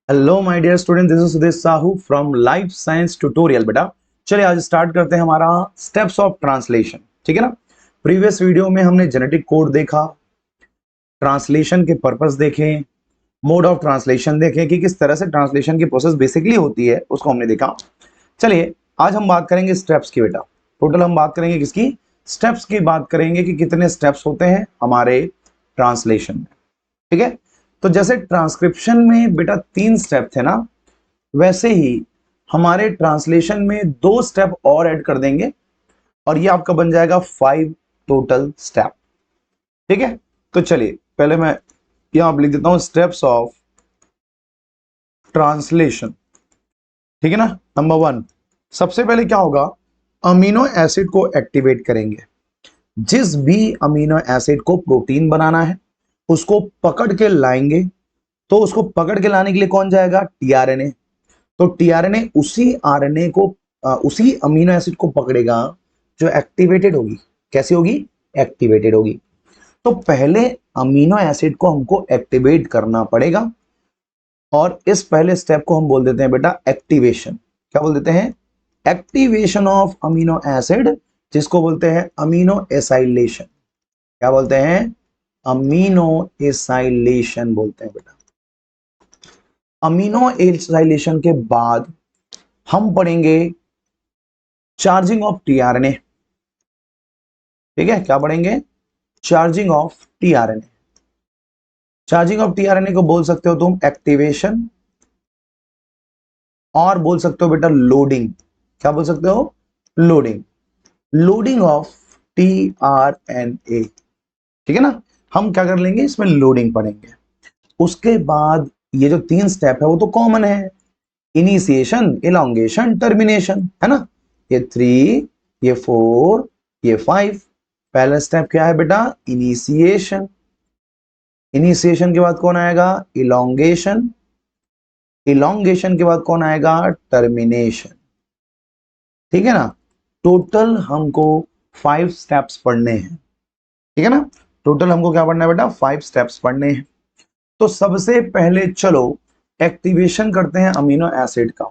Hello my dear student, this is Sudesh Sahu from life science tutorial. बेटा चलिए आज start करते हैं हमारा स्टेप्स ऑफ ट्रांसलेशन। ठीक है ना। प्रीवियस वीडियो में हमने जेनेटिक कोड देखा, ट्रांसलेशन के पर्पस देखे, मोड ऑफ ट्रांसलेशन देखे कि किस तरह से ट्रांसलेशन की प्रोसेस बेसिकली होती है, उसको हमने देखा। चलिए आज हम बात करेंगे स्टेप्स की। बेटा टोटल हम बात करेंगे किसकी? स्टेप्स की बात करेंगे कि कितने स्टेप्स होते हैं हमारे ट्रांसलेशन में। ठीक है। तो जैसे ट्रांसक्रिप्शन में बेटा 3 स्टेप थे ना, वैसे ही हमारे ट्रांसलेशन में 2 स्टेप और ऐड कर देंगे और ये आपका बन जाएगा 5 टोटल स्टेप। ठीक है। तो चलिए पहले मैं यहां पर लिख देता हूं स्टेप्स ऑफ ट्रांसलेशन। ठीक है ना। नंबर 1, सबसे पहले क्या होगा, अमीनो एसिड को एक्टिवेट करेंगे। जिस भी अमीनो एसिड को प्रोटीन बनाना है उसको पकड़ के लाएंगे। तो उसको पकड़ के लाने के लिए कौन जाएगा? टीआरएनए। तो टीआरएनए उसी आरएनए को उसी अमीनो एसिड को पकड़ेगा जो एक्टिवेटेड होगी। कैसी होगी? एक्टिवेटेड होगी। तो पहले अमीनो एसिड को हमको एक्टिवेट करना पड़ेगा और इस पहले स्टेप को हम बोल देते हैं बेटा एक्टिवेशन। क्या बोल देते हैं? एक्टिवेशन ऑफ अमीनो एसिड, जिसको बोलते हैं अमीनो एसाइलेशन। क्या बोलते हैं? अमीनो एसाइलेशन बोलते हैं बेटा। अमीनो एसाइलेशन के बाद हम पढ़ेंगे चार्जिंग ऑफ टीआरएनए। ठीक है। क्या पढ़ेंगे? Charging of tRNA. Charging of tRNA को बोल सकते हो तुम एक्टिवेशन और बोल सकते हो बेटा लोडिंग। क्या बोल सकते हो? लोडिंग। Loading of tRNA. ठीक है ना। हम क्या कर लेंगे, इसमें लोडिंग पढ़ेंगे। उसके बाद ये जो 3 स्टेप है वो तो कॉमन है, इनिशिएशन, इलॉन्गेशन, टर्मिनेशन, है ना। ये 3, ये 4, ये 5। पहला स्टेप क्या है बेटा? इनिशिएशन। इनिशिएशन के बाद कौन आएगा? इलॉन्गेशन। इलॉन्गेशन के बाद कौन आएगा? टर्मिनेशन। ठीक है ना। टोटल हमको 5 स्टेप्स पढ़ने हैं। ठीक है ना। टोटल हमको क्या पढ़ना है बेटा? 5 स्टेप्स पढ़ने हैं। तो सबसे पहले चलो एक्टिवेशन करते हैं अमीनो एसिड का।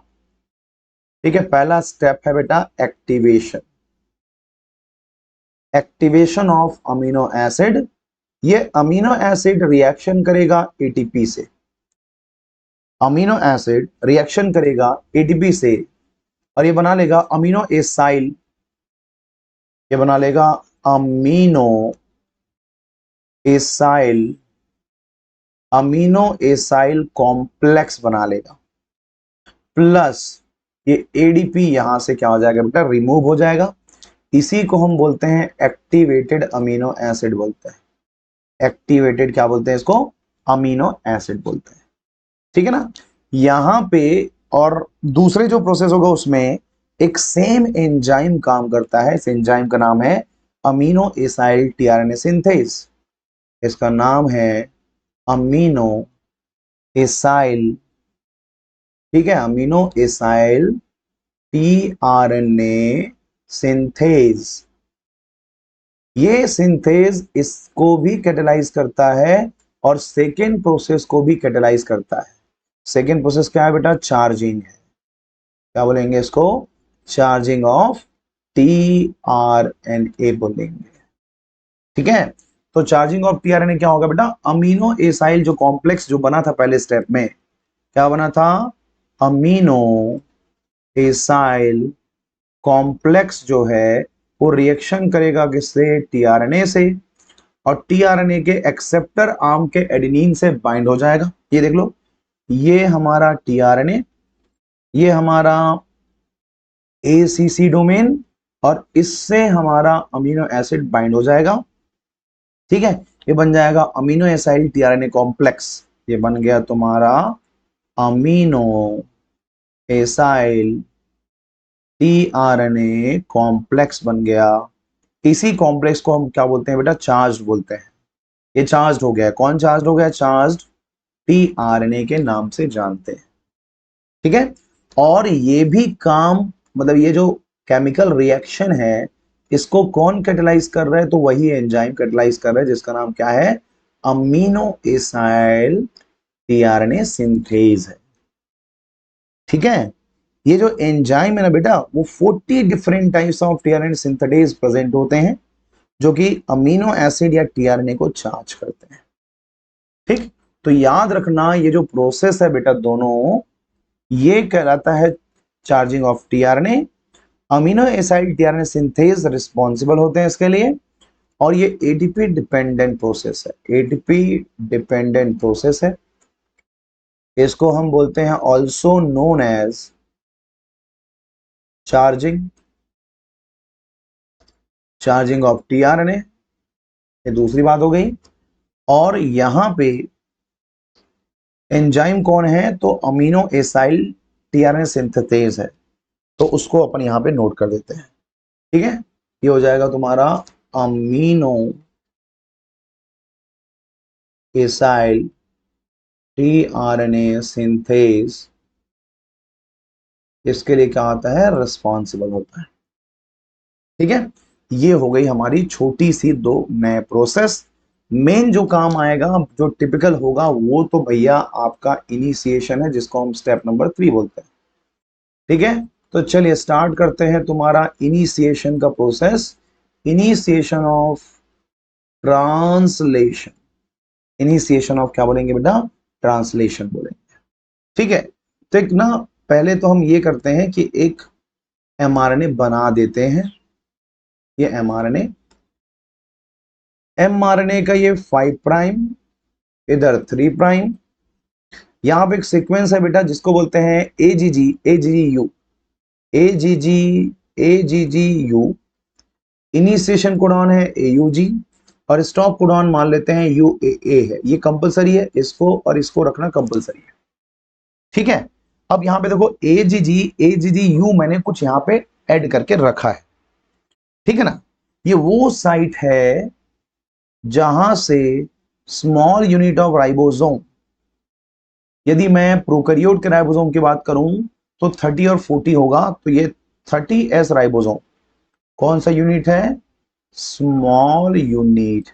ठीक है। पहला स्टेप है बेटा activation. Activation of amino acid. ये अमीनो एसिड रिएक्शन करेगा एटीपी से। अमीनो एसिड रिएक्शन करेगा एटीपी से और ये बना लेगा अमीनो एसाइल। ये बना लेगा amino acyl, amino acyl complex बना लेगा। प्लस ये एडीपी यहां से क्या हो जाएगा बेटा? रिमूव हो जाएगा। इसी को हम बोलते हैं एक्टिवेटेड अमीनो एसिड बोलते हैं। एक्टिवेटेड क्या बोलते हैं इसको? अमीनो एसिड बोलते हैं। ठीक है ना। यहां पे और दूसरे जो प्रोसेस होगा उसमें एक सेम एंजाइम काम करता है। इस एंजाइम का नाम है अमीनो एसाइल टीआरएनए सिंथेज। इसका नाम है अमीनो एसाइल। ठीक है। Amino acyl tRNA synthase. ये सिंथेज इसको भी कैटेलाइज करता है और सेकेंड प्रोसेस को भी कैटेलाइज करता है। सेकेंड प्रोसेस क्या है बेटा? चार्जिंग है। क्या बोलेंगे इसको? चार्जिंग ऑफ टीआरएनए बोलेंगे। ठीक है। तो चार्जिंग ऑफ टीआरएनए क्या होगा बेटा? अमीनो एसाइल जो कॉम्प्लेक्स जो बना था पहले स्टेप में, क्या बना था? अमीनो एसाइल कॉम्प्लेक्स जो है वो रिएक्शन करेगा किससे? टीआरएनए से। और टीआरएनए के एक्सेप्टर आर्म के एडेनिन से बाइंड हो जाएगा। ये देख लो, ये हमारा टीआरएनए, ये हमारा एसीसी डोमेन और इससे हमारा अमीनो एसिड बाइंड हो जाएगा। ठीक है। ये बन जाएगा अमीनो एसाइल टीआरएनए कॉम्प्लेक्स। ये बन गया तुम्हारा अमीनो एसाइल टीआरएनए कॉम्प्लेक्स बन गया। इसी कॉम्प्लेक्स को हम क्या बोलते हैं बेटा? चार्ज बोलते हैं। ये चार्ज हो गया। कौन चार्ज हो गया? चार्ज टीआरएनए के नाम से जानते हैं। ठीक है। और ये भी काम, मतलब ये जो केमिकल रिएक्शन है इसको कौन कैटेलाइज कर रहा है? तो वही एंजाइम कैटेलाइज कर रहा है जिसका नाम क्या है? अमीनो एसाइल टीआरएनए सिंथेज है। ठीक है, ये जो एंजाइम है ना बेटा, वो 40 different types of tRNA synthetase present होते हैं जो कि अमीनो एसिड या टीआरएनए को चार्ज करते हैं। ठीक, तो याद रखना ये जो प्रोसेस है बेटा दोनों, ये कहलाता है charging of tRNA. Amino acid tRNA synthase responsible होते हैं इसके लिए, और ये एटीपी डिपेंडेंट प्रोसेस है, एटीपी डिपेंडेंट प्रोसेस है। इसको हम बोलते हैं also known as charging of tRNA, ये दूसरी बात हो गई। और यहां पे एंजाइम कौन है, तो अमीनो एसाइल टीआरएनए सिंथेटेज है, तो उसको अपन यहां पे नोट कर देते हैं। ठीक है, ये हो जाएगा तुम्हारा अमीनो एसाइल टीआरएनए सिंथेज, इसके लिए क्या आता है, रिस्पॉन्सिबल होता है। ठीक है, ये हो गई हमारी छोटी सी दो नए प्रोसेस। मेन जो काम आएगा, जो टिपिकल होगा, वो तो भैया आपका इनिशिएशन है, जिसको हम स्टेप नंबर 3 बोलते हैं। ठीक है, तो चलिए स्टार्ट करते हैं तुम्हारा इनिशिएशन का process. Initiation of translation, initiation of क्या बोलेंगे बेटा, ट्रांसलेशन बोलेंगे। ठीक है, तो एक ना पहले तो हम ये करते हैं कि एक एमआरएनए बना देते हैं। ये एमआरएनए का ये 5 प्राइम, इधर 3 प्राइम। यहां पे एक सीक्वेंस है बेटा जिसको बोलते हैं एजीजी यू। इनिशिएशन कोडॉन है एयूजी, और स्टॉप कोडॉन मान लेते हैं यूएए है। ये कंपलसरी है, इसको और इसको रखना कंपलसरी है। ठीक है, अब यहां पे देखो एजीजी यू मैंने कुछ यहां पे ऐड करके रखा है। ठीक है ना, ये वो साइट है जहां से स्मॉल यूनिट ऑफ राइबोसोम, यदि मैं प्रोकैरियोट के राइबोसोम की बात करूं तो 30 और 40 होगा, तो ये 30s राइबोसोम कौन सा यूनिट है, स्मॉल यूनिट।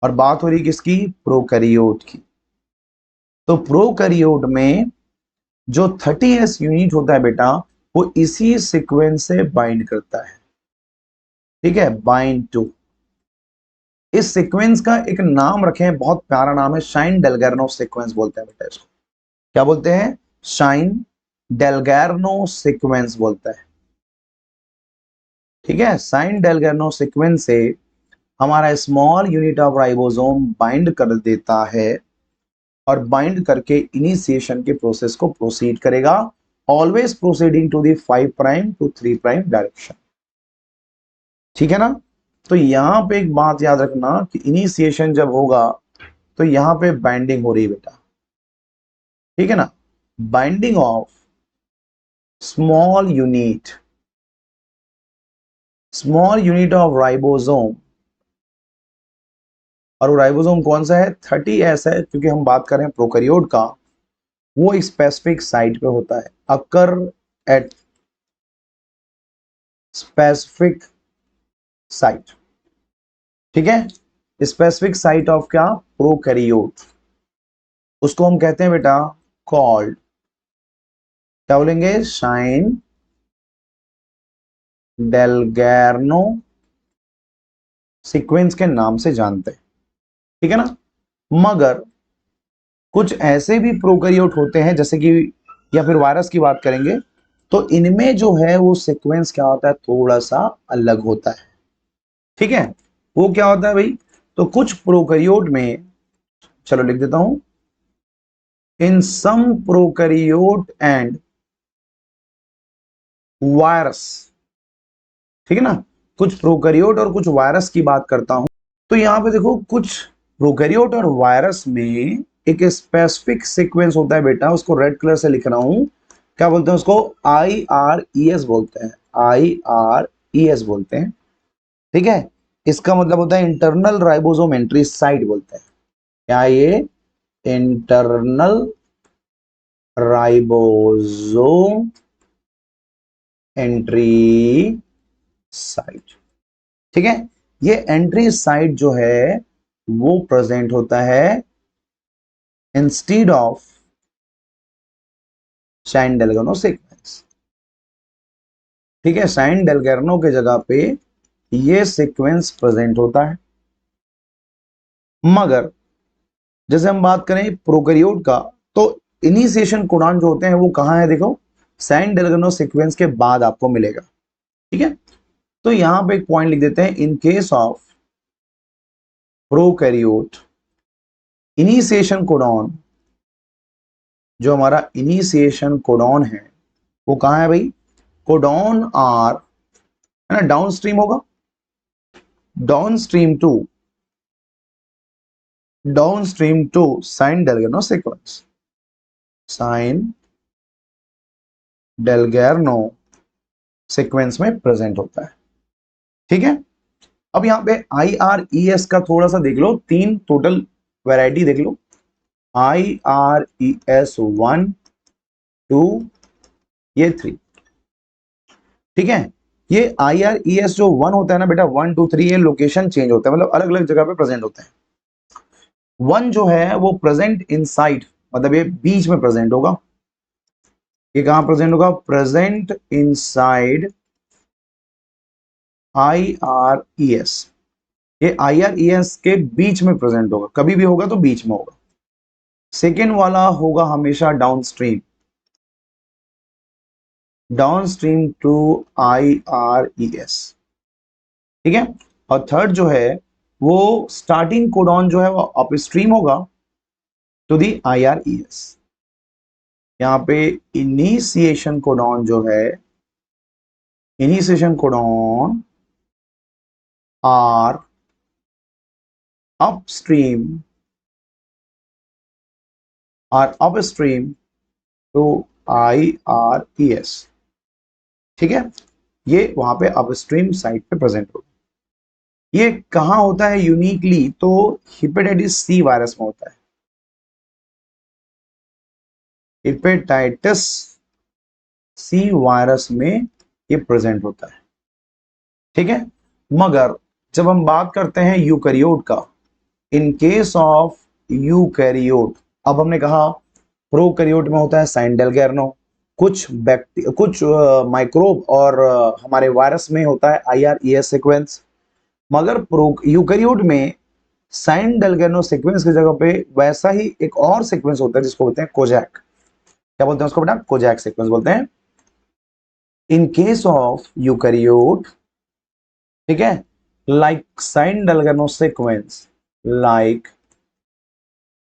और बात हो रही किसकी, प्रोकैरियोट की। तो प्रोकैरियोट में जो 30s यूनिट होता है बेटा, वो इसी सीक्वेंस से बाइंड करता है। ठीक है, बाइंड टू। इस सीक्वेंस का एक नाम रखें, बहुत प्यारा नाम है, शाइन डेलगैर्नो सीक्वेंस बोलते हैं बेटा इसको। क्या बोलते हैं, शाइन डेलगैर्नो सीक्वेंस बोलते हैं। ठीक है, शाइन डेलगैर्नो सीक्वेंस से हमारा small unit of ribosome bind कर देता है, और बाइंड करके इनिशिएशन के प्रोसेस को प्रोसीड करेगा, always proceeding to the 5 prime to 3 prime direction. ठीक है ना, तो यहां पे एक बात याद रखना कि इनिशिएशन जब होगा तो यहां पे बाइंडिंग हो रही है बेटा। ठीक है ना, binding of small unit of ribosome, और वो राइबोसोम कौन सा है, 30s है, क्योंकि हम बात कर रहे हैं प्रोकैरियोट का। वो एक स्पेसिफिक साइट पे होता है, अकर एट स्पेसिफिक साइट। ठीक है, स्पेसिफिक साइट ऑफ क्या, प्रोकैरियोट। उसको हम कहते हैं बेटा कॉल्ड, क्या बोलेंगे, शाइन डेलगैर्नो सीक्वेंस के नाम से जानते हैं। ठीक है ना, मगर कुछ ऐसे भी प्रोकैरियोट होते हैं जैसे कि, या फिर वायरस की बात करेंगे, तो इनमें जो है वो सीक्वेंस क्या होता है, थोड़ा सा अलग होता है। ठीक है, वो क्या होता है भाई, तो कुछ प्रोकैरियोट में, चलो लिख देता हूं, इन सम प्रोकैरियोट एंड वायरस। ठीक है ना, कुछ प्रोकैरियोट और कुछ वायरस की बात करता हूं। तो यहां पे देखो, कुछ प्रोकैरियोट और वायरस में एक स्पेसिफिक सीक्वेंस होता है बेटा, उसको रेड कलर से लिख रहा हूं। क्या बोलते हैं उसको, IRES बोलते हैं, IRES बोलते हैं। ठीक है, इसका मतलब होता है इंटरनल राइबोसोम एंट्री साइट बोलते हैं। क्या ये, इंटरनल राइबोसोम एंट्री साइट। ठीक है, ये एंट्री साइट जो है वो प्रेजेंट होता है instead of sine Dalgarno sequence. ठीक है, साइन डेलगर्नो के जगह पे ये सीक्वेंस प्रेजेंट होता है। मगर जैसे हम बात करें प्रोकैरियोट का, तो इनिशिएशन कोडॉन जो होते हैं वो कहां है, देखो साइन डेलगर्नो सीक्वेंस के बाद आपको मिलेगा। ठीक है, तो यहां पे एक पॉइंट लिख देते हैं, in case of prokaryote initiation codon, जो हमारा इनिशिएशन कोडॉन है वो कहां है भाई, कोडॉन आर है ना, डाउन स्ट्रीम होगा, downstream to Shine Dalgarno sequence, Shine Dalgarno sequence में प्रेजेंट होता है। ठीक है, अब यहां पे IRES का थोड़ा सा देख लो, 3 टोटल वैरायटी देख लो, IRES 1 2 ये 3। ठीक है, ये IRES जो 1 होता है ना बेटा, 1 2 3 ये लोकेशन चेंज होता है, मतलब अलग अलग जगह पे प्रेजेंट होते हैं। 1 जो है वो प्रेजेंट इनसाइड, मतलब ये बीच में प्रेजेंट होगा। ये कहां प्रेजेंट होगा, प्रेजेंट इनसाइड IRES, ये IRES के बीच में प्रेजेंट होगा, कभी भी होगा तो बीच में होगा। सेकेंड वाला होगा हमेशा डाउनस्ट्रीम टू IRES। ठीक है, और थर्ड जो है वो स्टार्टिंग कोडॉन जो है वो अपस्ट्रीम होगा टू दी IRES। यहां पे इनिशिएशन कोडॉन जो है, initiation codon are upstream to IRES। ठीक है, ये वहां पे अपस्ट्रीम साइड पे प्रेजेंट होगा। ये कहां होता है यूनिकली, तो हेपेटाइटिस सी वायरस में होता है, हेपेटाइटिस सी वायरस में ये प्रेजेंट होता है। ठीक है, मगर जब हम बात करते हैं यूकैरियोट का, इन केस ऑफ यूकैरियोट, अब हमने कहा प्रोकैरियोट में होता है साइन डेलगर्नो, कुछ माइक्रोब और हमारे वायरस में होता है IRES सीक्वेंस। मगर प्रो यूकैरियोट में साइन डेलगर्नो सीक्वेंस की जगह पे वैसा ही एक और सीक्वेंस होता है जिसको बोलते हैं कोजैक। क्या बोलते हैं उसको बेटा, कोजैक सीक्वेंस बोलते हैं। इन केस ऑफ यूकैरियोट, ठीक है, like Shine Dalgarno sequence, like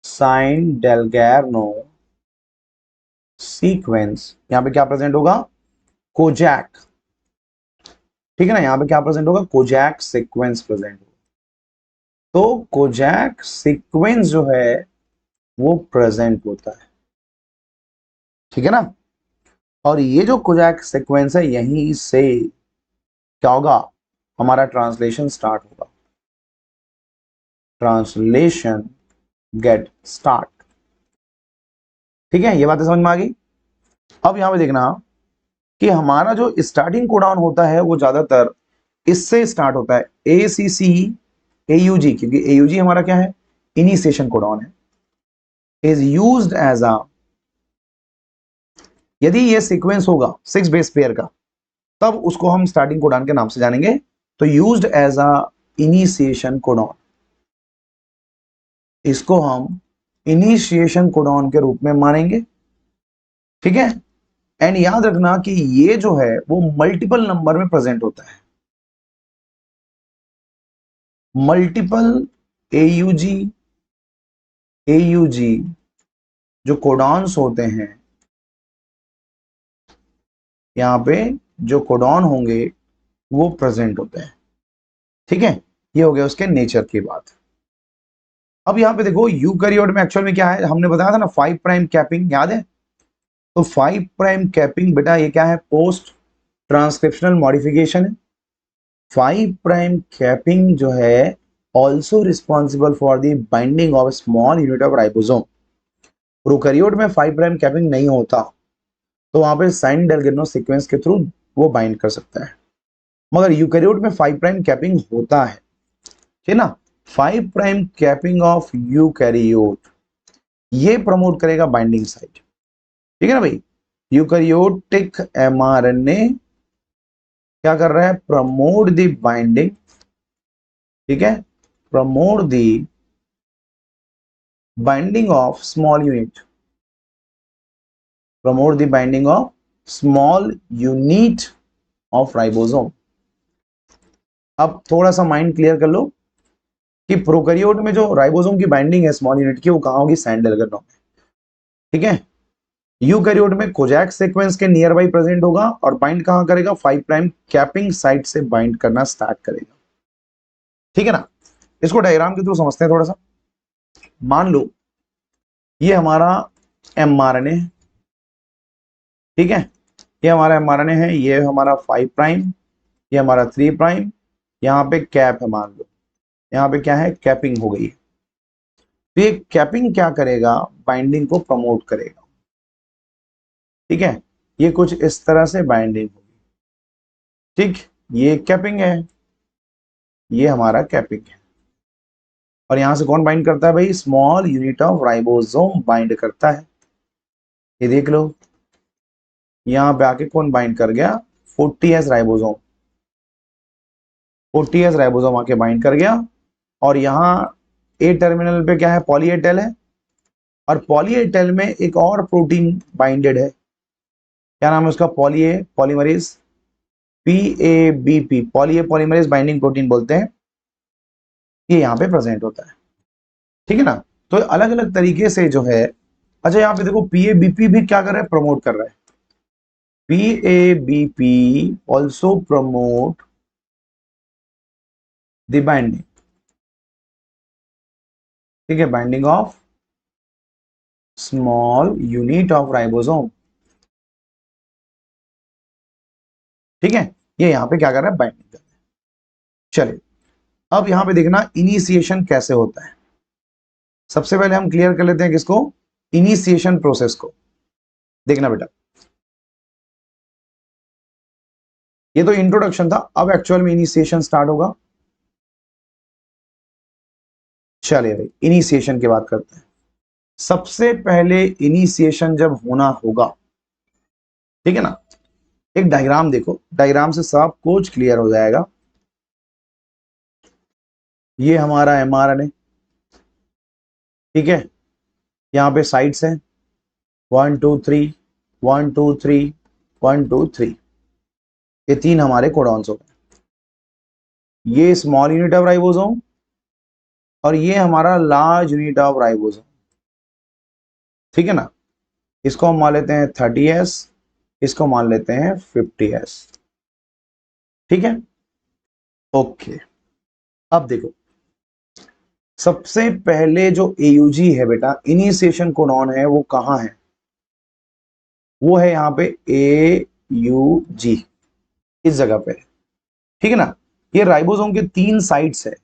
Shine Dalgarno sequence, यहां पे क्या प्रेजेंट होगा, कोजैक। ठीक है ना, यहां पे क्या प्रेजेंट होगा, कोजैक सीक्वेंस प्रेजेंट होगा। तो कोजैक सीक्वेंस जो है वो प्रेजेंट होता है। ठीक है ना, और ये जो कोजैक सीक्वेंस है यहीं से क्या होगा, हमारा ट्रांसलेशन स्टार्ट होगा, ट्रांसलेशन गेट स्टार्ट। ठीक है, ये बातें समझ में आ गई। अब यहां पे देखना कि हमारा जो स्टार्टिंग कोडाउन होता है वो ज्यादातर इससे स्टार्ट होता है, ACC AUG, क्योंकि AUG हमारा क्या है, इनिशिएशन कोडाउन है, इज यूज्ड एज अ, यदि ये सीक्वेंस होगा 6 बेस पेयर का तब उसको हम स्टार्टिंग कोडाउन के नाम से जानेंगे। तो यूज्ड एज अ इनिशिएशन कोडाउन, इसको हम इनिशिएशन कोडाउन के रूप में मानेंगे। ठीक है, एंड याद रखना कि ये जो है वो मल्टीपल नंबर में प्रेजेंट होता है, मल्टीपल AUG जो कोडॉन्स होते हैं, यहां पे जो कोडॉन होंगे वो प्रेजेंट होते हैं। ठीक है, ये हो गया उसके नेचर की बात। अब यहां पे देखो यूकैरियोट में एक्चुअल में क्या है, हमने बताया था ना 5 प्राइम कैपिंग, याद है, तो 5 प्राइम कैपिंग बेटा ये क्या है, पोस्ट ट्रांसक्रिप्शनल मॉडिफिकेशन है। 5 प्राइम कैपिंग जो है also responsible for the binding of small unit of ribosome. Prokaryote में 5 प्राइम कैपिंग नहीं होता, तो वहां पे साइन डेलगर्नो सीक्वेंस के थ्रू वो बाइंड कर सकता है, मगर यूकैरियोट में 5 प्राइम कैपिंग होता है। ठीक है ना, 5 प्राइम कैपिंग ऑफ यूकैरियोट ये प्रमोट करेगा बाइंडिंग साइट। ठीक है ना भाई, यूकैरियोटिक mRNA क्या कर रहा है, प्रमोट द बाइंडिंग, ठीक है, promote the binding of small unit, promote the binding of small unit of ribosome. अब थोड़ा सा माइंड क्लियर कर लो कि प्रोकैरियोट में जो राइबोसोम की बाइंडिंग है स्मॉल यूनिट की, वो कहां होगी, सैंडल में, ठीक है। यूकैरियोट में कोजैक सीक्वेंस के नियर बाई प्रेजेंट होगा और बाइंड कहां करेगा, 5 प्राइम कैपिंग साइट से बाइंड करना स्टार्ट करेगा, ठीक है ना। इसको डायग्राम के थ्रू समझते हैं थोड़ा सा। मान लो ये हमारा mRNA है, ठीक है, ये हमारा mRNA है, ये हमारा 5 प्राइम, ये हमारा 3 प्राइम, यहाँ पे कैप है, मान लो यहाँ पे क्या है, कैपिंग हो गई है। तो ये कैपिंग क्या करेगा, बाइंडिंग को प्रमोट करेगा, ठीक है। ये कुछ इस तरह से बाइंडिंग होगी, ठीक, ये कैपिंग है, ये हमारा कैपिंग है, और यहां से कौन बाइंड करता है भाई, small unit of ribosome bind करता है। ये देख लो, यहां पे आके कौन बाइंड कर गया, 40S राइबोसोम, 40S राइबोसोम आके बाइंड कर गया। और यहाँ ए टर्मिनल पे क्या है, पॉली ए टेल है, और पॉली ए टेल में एक और प्रोटीन बाइंडेड है, क्या नाम है उसका, poly A polymerase, PABP, poly A polymerase binding protein बोलते हैं। ये यहाँ पे प्रेजेंट होता है, ठीक है ना। तो अलग अलग तरीके से जो है, अच्छा यहाँ पे देखो PABP भी क्या कर रहा है, प्रमोट कर रहा है, PABP also promote the binding, ठीक है, binding of small unit of ribosome, ठीक है। ये यहाँ पे क्या कर रहा है, बाइंडिंग कर रहा है। चलिए अब यहाँ पे देखना इनिशिएशन कैसे होता है। सबसे पहले हम क्लियर कर लेते हैं किसको, इनिशिएशन प्रोसेस को। देखना बेटा, ये तो इंट्रोडक्शन था, अब एक्चुअल में इनिशिएशन स्टार्ट होगा। चलिए भाई इनिशिएशन की बात करते हैं। सबसे पहले इनिशिएशन जब होना होगा, ठीक है ना, एक डायग्राम देखो, डायग्राम से सब कुछ क्लियर हो जाएगा। ये हमारा mRNA, ठीक है, यहाँ पे साइड्स हैं 1 2 3 1 2 3 1 2 3, ये 3 हमारे कोडॉन्स हो गए। ये स्मॉल यूनिट ऑफ राइबोसोम और ये हमारा लार्ज यूनिट ऑफ राइबोसोम, ठीक है ना। इसको हम मान लेते हैं 30S, इसको मान लेते हैं 50S, ठीक है, ओके। अब देखो सबसे पहले जो AUG है बेटा, इनिशिएशन कोडॉन है, वो कहां है, वो है यहाँ पे AUG, इस जगह पे, ठीक है ना। ये राइबोसोम के 3 साइड्स है,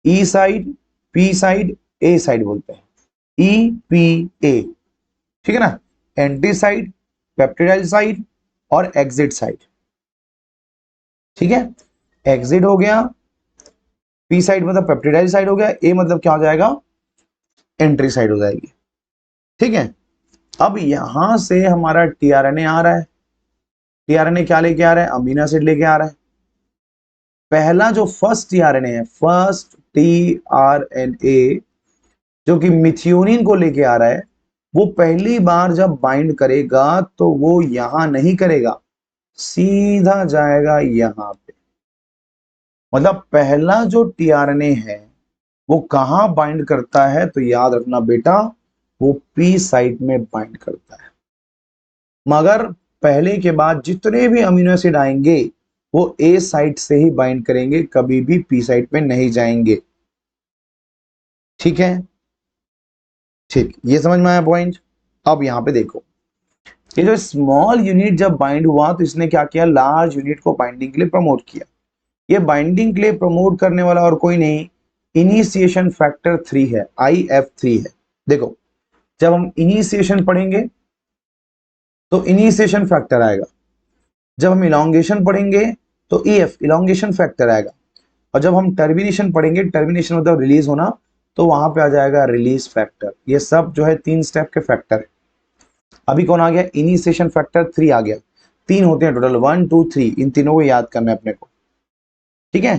E side, P side, A side बोलते हैं, EPA, ठीक है ना, एंटी साइड, पेप्टिडाइल साइड और एग्जिट साइड, ठीक है। एग्जिट हो गया, P साइड मतलब पेप्टिडाइल साइड हो गया, A मतलब क्या हो जाएगा, एंट्री साइड हो जाएगी, ठीक है। अब यहां से हमारा tRNA आ रहा है, tRNA क्या लेके आ रहा है, अमीनो एसिड लेके आ रहा है। पहला जो फर्स्ट tRNA है, फर्स्ट tRNA जो कि मिथियोनिन को लेके आ रहा है, वो पहली बार जब बाइंड करेगा तो वो यहां नहीं करेगा, सीधा जाएगा यहां पे। मतलब पहला जो tRNA है वो कहां बाइंड करता है, तो याद रखना बेटा, वो P साइट में बाइंड करता है। मगर पहले के बाद जितने भी अमीनो एसिड आएंगे वो A साइट से ही बाइंड करेंगे, कभी भी P साइट पे नहीं जाएंगे, ठीक है, ठीक, ये समझ में आया पॉइंट। अब यहां पे देखो, ये जो स्मॉल यूनिट जब बाइंड हुआ तो इसने क्या किया, लार्ज यूनिट को बाइंडिंग के लिए प्रमोट किया। ये बाइंडिंग के लिए प्रमोट करने वाला और कोई नहीं, इनिशिएशन फैक्टर 3 है, IF3 है। देखो जब हम इनिशिएशन पढ़ेंगे तो इनिशिएशन फैक्टर आएगा, जब हम इलॉन्गेशन पढ़ेंगे तो EF इलॉन्गेशन फैक्टर आएगा, और जब हम टर्मिनेशन पढ़ेंगे, टर्मिनेशन मतलब रिलीज होना, तो वहां पे आ जाएगा रिलीज फैक्टर। ये सब जो है 3 स्टेप के फैक्टर है, अभी कौन आ गया, इनिशिएशन फैक्टर 3 आ गया। 3 होते हैं टोटल, 1 2 3, इन तीनों को याद करना है अपने को, ठीक है।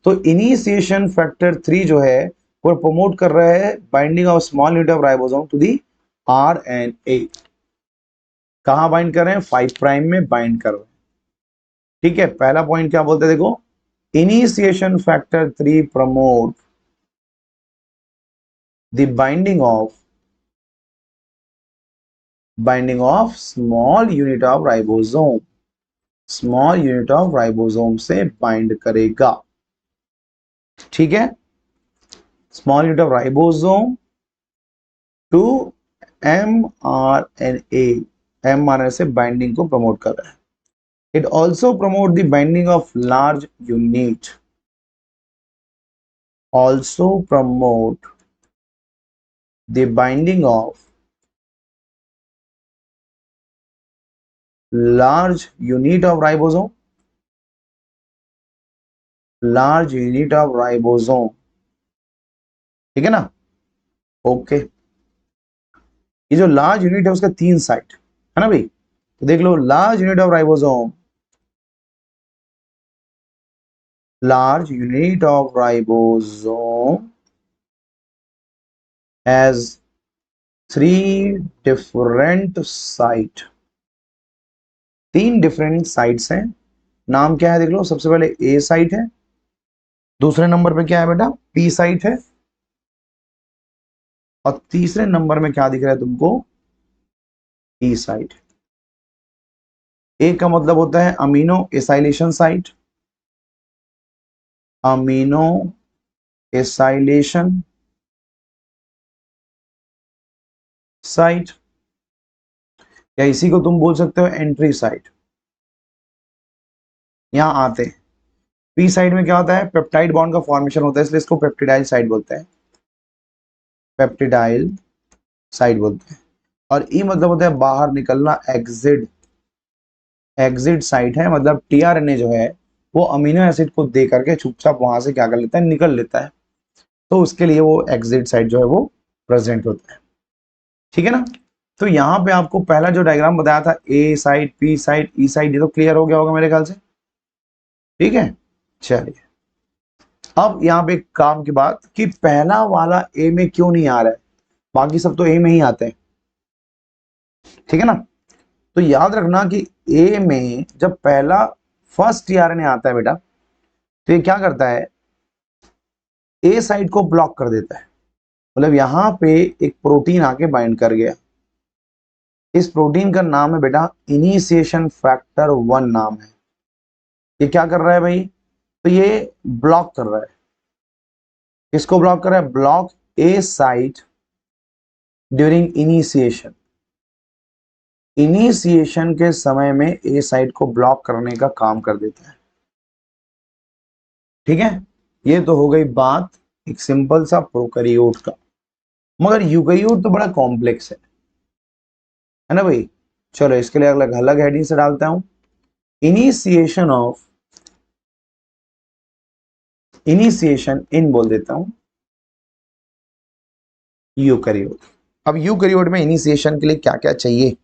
तो इनिशिएशन फैक्टर 3 जो है वो प्रमोट कर रहा है binding of small unit of ribosome to the RNA. कहां बाइंड कर रहे हैं, 5 प्राइम में बाइंड कर रहे हैं, ठीक है। पहला पॉइंट क्या बोलते हैं, देखो, initiation factor 3 promote the binding of small unit of ribosome, small unit of ribosome से बाइंड करेगा, ठीक है। Small unit of ribosome to mRNA, mRNA से बाइंडिंग को प्रमोट कर रहा है। It also promote the binding of large unit, also promote the binding of large unit of ribosome, large unit of ribosome, ठीक है ना, ओके। ये जो लार्ज यूनिट है उसका 3 साइट है ना भाई, तो देख लो, large unit of ribosome, large unit of ribosome has 3 different site, 3 different sites हैं। नाम क्या है देख लो, सबसे पहले ए साइट है, दूसरे नंबर पे क्या है बेटा, पी साइट है, और तीसरे नंबर में क्या दिख रहा है तुमको, ई साइट। ए का मतलब होता है amino acylation site, amino acylation site, या इसी को तुम बोल सकते हो एंट्री साइट। यहां आते हैं, पी साइड में क्या होता है, पेप्टाइड बॉन्ड का फॉर्मेशन होता है, इसलिए इसको पेप्टिडाइल साइड बोलते हैं, पेप्टिडाइल साइड बोलते हैं। और ई मतलब होता है बाहर निकलना, एग्जिट, एग्जिट साइट है, मतलब टीआरएनए जो है वो अमीनो एसिड को दे करके चुपचाप वहां से क्या कर लेता है, निकल लेता है, तो उसके लिए वो एग्जिट साइट जो है वो प्रेजेंट होता है, ठीक है ना। तो यहाँ पे आपको पहला जो डायग्राम बताया था, ए साइड, पी साइड, ई साइड, ये तो क्लियर हो गया होगा मेरे ख्याल से, ठीक है। चलिए, अब यहाँ पे काम की बात कि पहला वाला ए में क्यों नहीं आ रहा है, बाकी सब तो ए में ही आते हैं, ठीक है ना। तो याद रखना कि ए में जब पहला फर्स्ट टीआरएनए आता है बेटा, तो ये क्या करता है, ए साइड को ब्लॉक कर देता है, मतलब यहां पे एक प्रोटीन आके बाइंड कर गया, इस प्रोटीन का नाम है बेटा इनिशिएशन फैक्टर 1 नाम है। ये क्या कर रहा है भाई, तो ये ब्लॉक कर रहा है, किसको ब्लॉक कर रहा है, ब्लॉक ए साइट ड्यूरिंग इनिशिएशन, इनिशिएशन के समय में ए साइट को ब्लॉक करने का काम कर देता है, ठीक है। ये तो हो गई बात एक सिंपल सा प्रोकैरियोट का, मगर यूकैरियोट तो बड़ा कॉम्प्लेक्स है ना भाई। चलो इसके लिए अलग अलग हेडिंग से डालता हूं, इनिशिएशन ऑफ, इनिशिएशन इन बोल देता हूं यूकैरियोट। अब यूकैरियोट में इनिशिएशन के लिए क्या क्या चाहिए,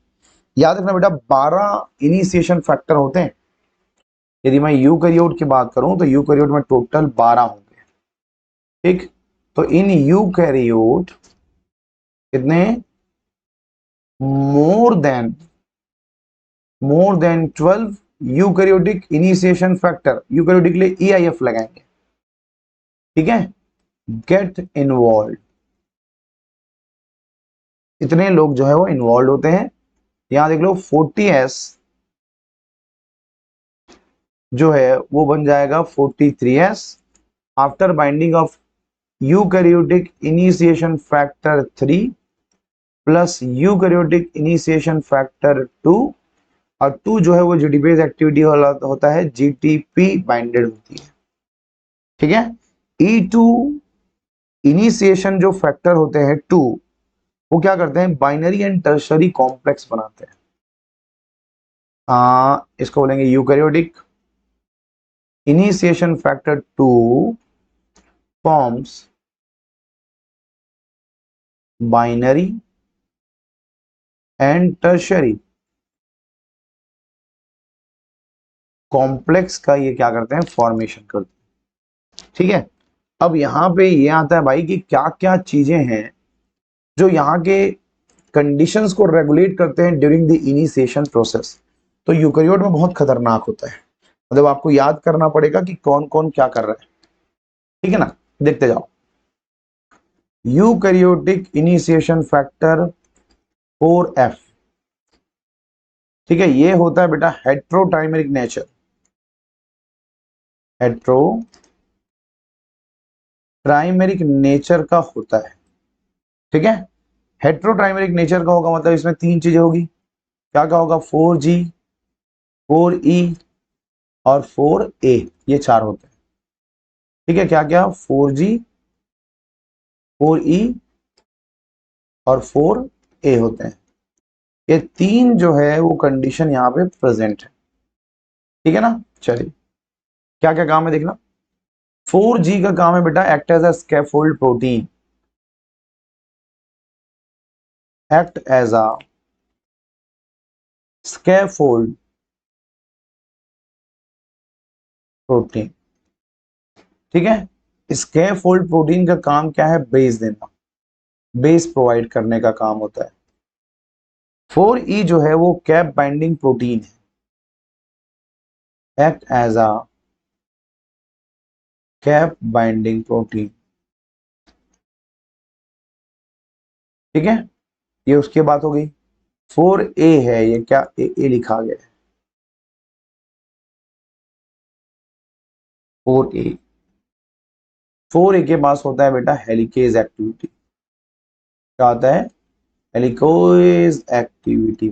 याद रखना बेटा 12 इनिशिएशन फैक्टर होते हैं। यदि मैं यूकैरियोट की बात करूं तो यूकैरियोट में टोटल 12 होंगे, ठीक। तो इन यूकैरियोट कितने, more than 12 eukaryotic initiation factor, eukaryotic के लिए EIF लगाएंगे, ठीक है, गेट इन्वॉल्व, इतने लोग जो है वो इन्वॉल्व होते हैं। यहां देख लो 40S जो है वो बन जाएगा 43S after binding of eukaryotic initiation factor 3 plus eukaryotic initiation factor 2, और 2 जो है वो जीटीपेज एक्टिविटी होता है, जीटीपी बाइंडेड होती है, ठीक है। E2 इनिशिएशन जो फैक्टर होते हैं 2, वो क्या करते हैं, बाइनरी एंड टर्शरी कॉम्प्लेक्स बनाते हैं, इसको बोलेंगे eukaryotic initiation factor 2 forms binary and tertiary complex का ये क्या करते हैं, फॉर्मेशन करते हैं। ठीक है, अब यहाँ पे ये आता है भाई कि क्या क्या चीजें हैं जो यहाँ के कंडीशंस को रेगुलेट करते हैं ड्यूरिंग द इनिशिएशन प्रोसेस। तो यूकैरियोट में बहुत खतरनाक होता है, मतलब आपको याद करना पड़ेगा कि कौन कौन क्या कर रहा है। ठीक है ना, देखते जाओ। यूकैरियोटिक इनिशिएशन फैक्टर 4F, ठीक है, ये होता है बेटा हेट्रोट्राइमेरिक नेचर, हेट्रोट्राइमेरिक नेचर का होता है। ठीक है, हेट्रोट्राइमेरिक नेचर का होगा मतलब इसमें तीन चीजें होगी। क्या क्या होगा, 4G, 4E और 4A, ये चार होते हैं। ठीक है, क्या क्या, 4G, 4E और 4A होते हैं। ये तीन जो है वो कंडीशन यहाँ पे प्रेजेंट है। ठीक है ना, चलिए क्या क्या काम है देखना। 4G का काम है बेटा act as a scaffold protein, act as a scaffold protein. ठीक है, स्कैफोल्ड प्रोटीन का काम क्या है, बेस देना, बेस प्रोवाइड करने का काम होता है। 4E जो है वो कैप बाइंडिंग प्रोटीन है, act as a cap binding protein. ठीक है, ये उसकी बात हो गई। 4A है, ये क्या ए लिखा गया है, 4A। 4A के पास होता है बेटा हेलिकेज एक्टिविटी। क्या होता है, हेलिकेज एक्टिविटी।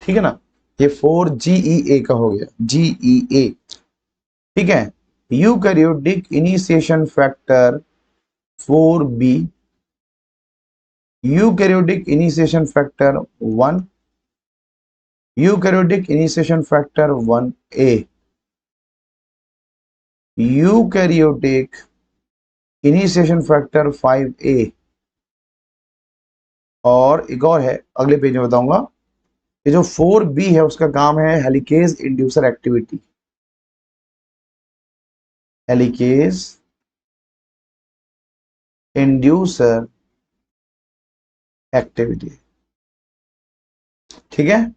ठीक है ना, ये 4GEA का हो गया, GEA। ठीक है, eukaryotic initiation factor 4B, eukaryotic initiation factor 1, eukaryotic initiation factor 1A, eukaryotic initiation factor 5A, और एक और है अगले पेज में बताऊंगा। ये जो 4B है उसका काम है helicase inducer activity, helicase inducer activity. ठीक है,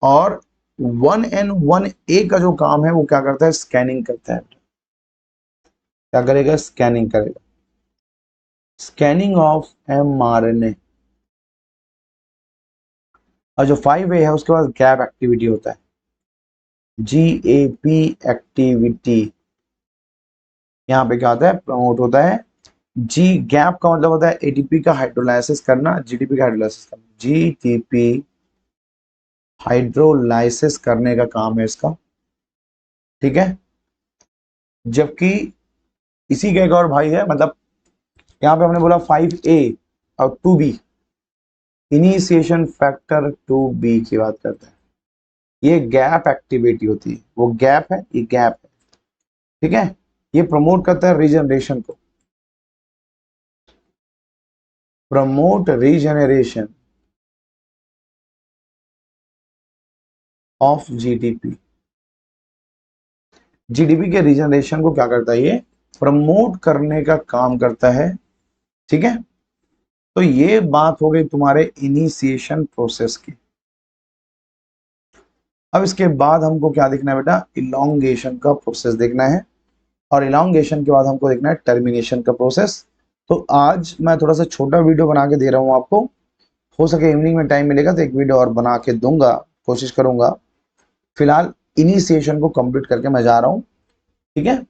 और 1N1A का जो काम है वो क्या करता है, स्कैनिंग करता है। क्या करेगा, स्कैनिंग करेगा, स्कैनिंग ऑफ mRNA। और जो 5A है उसके पास गैप एक्टिविटी होता है, GAP एक्टिविटी। यहाँ पे क्या होता है, प्रमोट होता है। जी गैप का मतलब होता है एटीपी का हाइड्रोलाइसिस करना, जीटीपी का हाइड्रोलाइसिस करना, जीटीपी हाइड्रोलाइसिस करने का काम है इसका। ठीक है, जबकि इसी का एक और भाई है, मतलब यहाँ पे हमने बोला 5A और 2B, इनिशिएशन फैक्टर 2B की बात करते हैं। ये गैप एक्टिविटी होती है, वो गैप है, ये गैप है। ठीक है, ये प्रमोट करता है रीजनरेशन को, promote regeneration of GDP. GDP के रीजनरेशन को क्या करता है, ये प्रमोट करने का काम करता है। ठीक है, तो ये बात हो गई तुम्हारे इनिशिएशन प्रोसेस की। अब इसके बाद हमको क्या देखना है बेटा, इलोंगेशन का प्रोसेस देखना है, और इलोंगेशन के बाद हमको देखना है टर्मिनेशन का प्रोसेस। तो आज मैं थोड़ा सा छोटा वीडियो बना के दे रहा हूँ आपको, हो सके इवनिंग में टाइम मिलेगा तो एक वीडियो और बना के दूंगा, कोशिश करूंगा। फिलहाल इनिशिएशन को कंप्लीट करके मैं जा रहा हूँ। ठीक है,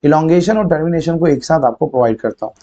इलोंगेशन और टर्मिनेशन को एक साथ आपको प्रोवाइड करता हूँ।